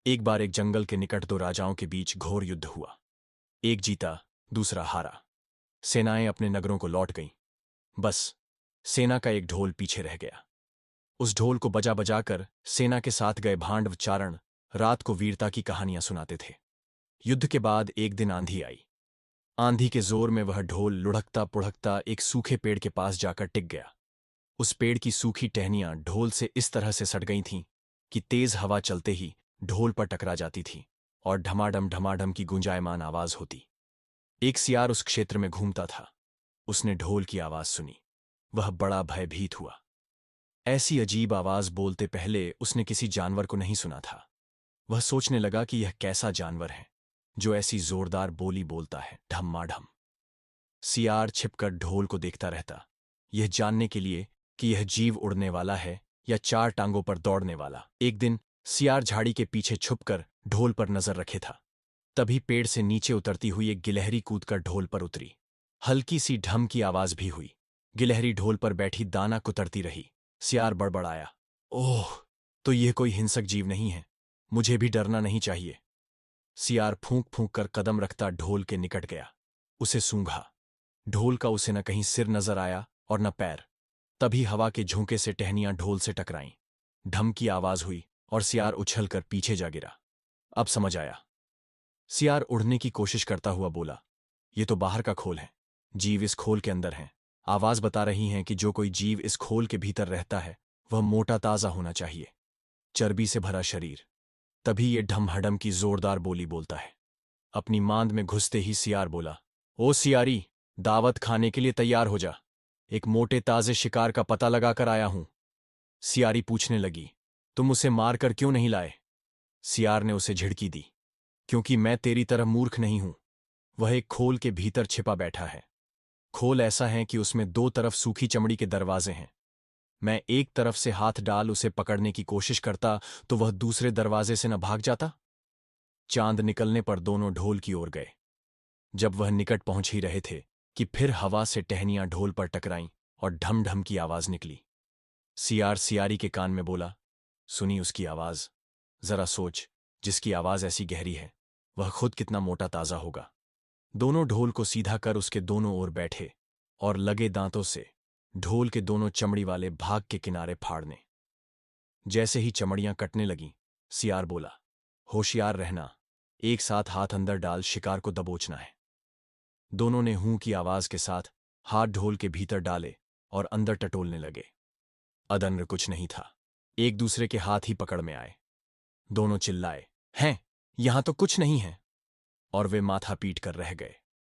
एक बार एक जंगल के निकट दो राजाओं के बीच घोर युद्ध हुआ। एक जीता, दूसरा हारा। सेनाएं अपने नगरों को लौट गईं। बस सेना का एक ढोल पीछे रह गया। उस ढोल को बजा बजाकर सेना के साथ गए भांडव चारण रात को वीरता की कहानियां सुनाते थे। युद्ध के बाद एक दिन आंधी आई। आंधी के जोर में वह ढोल लुढ़कता पुढ़कता एक सूखे पेड़ के पास जाकर टिक गया। उस पेड़ की सूखी टहनियां ढोल से इस तरह से सट गई थीं कि तेज हवा चलते ही ढोल पर टकरा जाती थी और ढमाढम की गुंजायमान आवाज होती। एक सियार उस क्षेत्र में घूमता था। उसने ढोल की आवाज सुनी। वह बड़ा भयभीत हुआ। ऐसी अजीब आवाज बोलते पहले उसने किसी जानवर को नहीं सुना था। वह सोचने लगा कि यह कैसा जानवर है जो ऐसी जोरदार बोली बोलता है, ढम्माढम। सियार छिपकर ढोल को देखता रहता, यह जानने के लिए कि यह जीव उड़ने वाला है या चार टांगों पर दौड़ने वाला। एक दिन सियार झाड़ी के पीछे छुपकर ढोल पर नजर रखे था। तभी पेड़ से नीचे उतरती हुई एक गिलहरी कूदकर ढोल पर उतरी। हल्की सी ढम की आवाज भी हुई। गिलहरी ढोल पर बैठी दाना कुतरती रही। सियार बड़बड़ाया, ओह, तो यह कोई हिंसक जीव नहीं है, मुझे भी डरना नहीं चाहिए। सियार फूंक फूंक कर कदम रखता ढोल के निकट गया। उसे सूंघा। ढोल का उसे न कहीं सिर नजर आया और न पैर। तभी हवा के झोंके से टहनियां ढोल से टकराईं। ढम की आवाज हुई और सियार उछलकर पीछे जा गिरा। अब समझ आया। सियार उड़ने की कोशिश करता हुआ बोला, ये तो बाहर का खोल है, जीव इस खोल के अंदर हैं। आवाज बता रही हैं कि जो कोई जीव इस खोल के भीतर रहता है वह मोटा ताजा होना चाहिए, चर्बी से भरा शरीर, तभी ये ढमहडम की जोरदार बोली बोलता है। अपनी मांद में घुसते ही सियार बोला, ओ सियारी, दावत खाने के लिए तैयार हो जा। एक मोटे ताजे शिकार का पता लगाकर आया हूं। सियारी पूछने लगी, तुम उसे मारकर क्यों नहीं लाए? सियार ने उसे झिड़की दी, क्योंकि मैं तेरी तरह मूर्ख नहीं हूं। वह एक खोल के भीतर छिपा बैठा है। खोल ऐसा है कि उसमें दो तरफ सूखी चमड़ी के दरवाजे हैं। मैं एक तरफ से हाथ डाल उसे पकड़ने की कोशिश करता तो वह दूसरे दरवाजे से न भाग जाता। चांद निकलने पर दोनों ढोल की ओर गए। जब वह निकट पहुंच ही रहे थे कि फिर हवा से टहनियां ढोल पर टकराईं और ढम ढम की आवाज निकली। सियार सियारी के कान में बोला, सुनी उसकी आवाज? जरा सोच, जिसकी आवाज ऐसी गहरी है वह खुद कितना मोटा ताजा होगा। दोनों ढोल को सीधा कर उसके दोनों ओर बैठे और लगे दांतों से ढोल के दोनों चमड़ी वाले भाग के किनारे फाड़ने। जैसे ही चमड़ियां कटने लगीं, सियार बोला, होशियार रहना, एक साथ हाथ अंदर डाल शिकार को दबोचना है। दोनों ने हूं की आवाज के साथ हाथ ढोल के भीतर डाले और अंदर टटोलने लगे। अदन्र कुछ नहीं था, एक दूसरे के हाथ ही पकड़ में आए। दोनों चिल्लाए, हैं, यहां तो कुछ नहीं है, और वे माथा पीट कर रह गए।